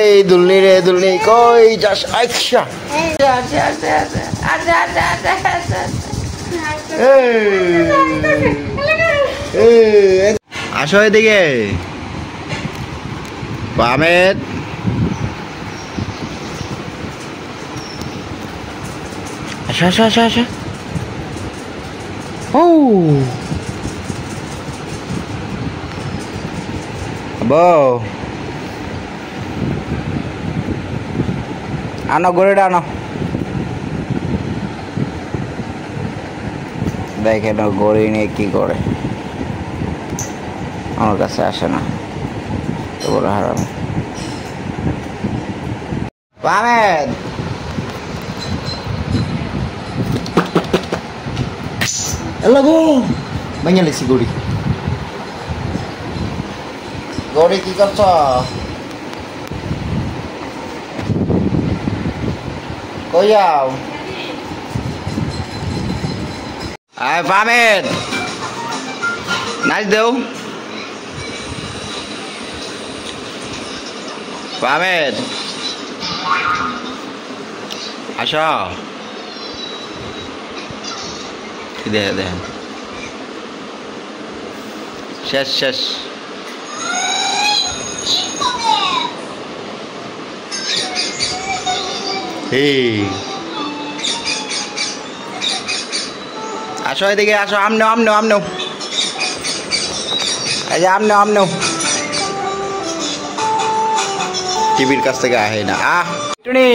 এই দুলনি রে দুলনি কই যাস? আচ্ছা আসো এদিকে আহমেদ। আসো আসো আসো আসো। ও বউ আনো গড়িটা আনো। দেখেন গড়ি নিয়ে কি করে, আমার কাছে আসে না তো বড় হারাম। আহমেদ এলো গো ভেঙে লেছি গড়ি। গড়ি কি করছ? কই যাও? আয় আহমেদ নাচ দেও। আহমেদ আসো। দেখেন শেষ শেষ। আসো এদিকে আসো। আমনো আমনো আমনো এই যে আমনো আমনো। টিভির কাছ থেকে আহে না। টুনি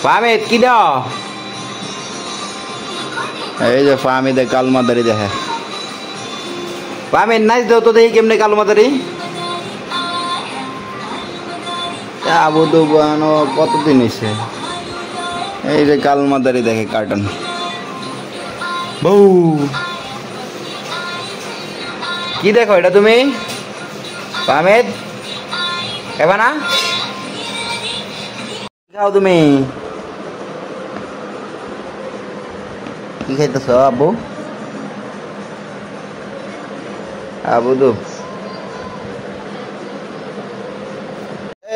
ফাহমিদ কি দাও? এই যে ফাহমিদে কালমাদারি দেখে। ফাহমিদ নাচ দাও তো দেখি কেমনে কালমাদারি। আবু তো বানো কতদিন হয়েছে। এই যে কালমাদারি দেখে কার্টুন। বউ কি দেখো এটা তুমি? ফাহমিদ খাবা না? খাও তুমি? কি খাইতেছ আবু? আবু তো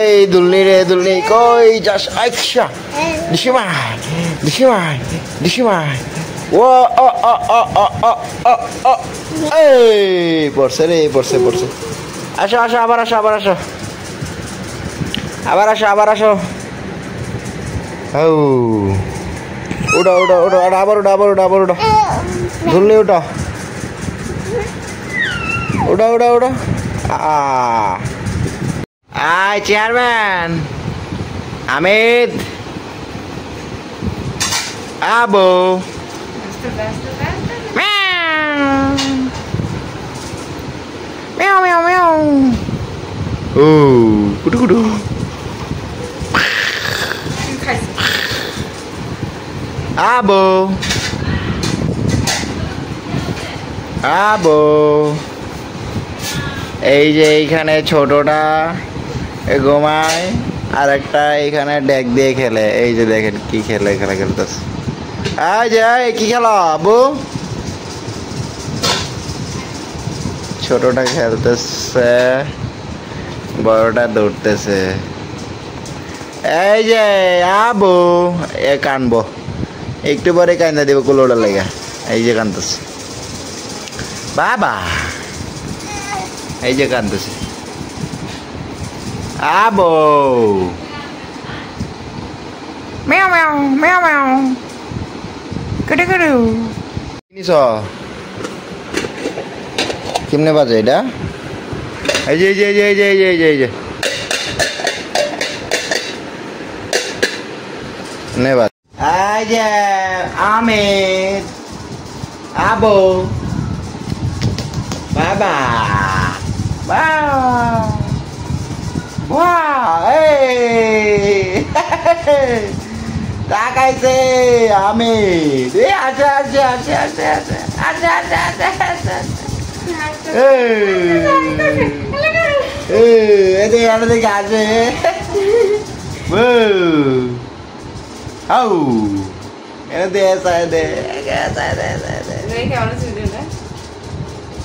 এই দুলনি রে দুলনি কই যাস? আচ্ছা দিশিমাই দিশিমাই দিশিমাই। ও ও ও ও ও ও ও এই পড়ছে রে পড়ছে পড়ছে। আসো আসো আবার আসো আবার আসো আবার আসো আবার আসো। ও উঠো উঠো উঠো আবার উঠো আবার উঠো আবার উঠো। ধুলনি উঠো উঠো উঠো উঠো। আয় চেয়ারম্যান আহমেদ আবু। মেও মেও মেও। ও কুটু কুটু। আবু আবু এই যে এইখানে ছোটটা ঘুমায় আর একটা এইখানে ডেক দিয়ে খেলে। এই যে দেখেন কি খেলে খেলা খেলতেছে। এই যে কি খেলো আবু? ছোটটা খেলতেছে বড়টা দৌড়তেছে। এই যে আবু এ কানবো একটু পরে কান্দা দিব কুলোটা লেগে। এই যে কান্দতেছে বাবা। এই যে কান্দতেছে আবু। মেও মেও মেও মেও কুটু কুটু। কিনিস কেমনে বাজে এটা? এই যে এই যে এই যে এই যে এই যে এই যে নেবাদ। এই যে আহমেদ আবু বাবা তাকাইছে আহমেদ। আচ্ছা আচ্ছা আচ্ছা আচ্ছা আচ্ছা আচ্ছা আচ্ছা আচ্ছা আচ্ছা। এদিকে এদিকে আছে। এনে দে দে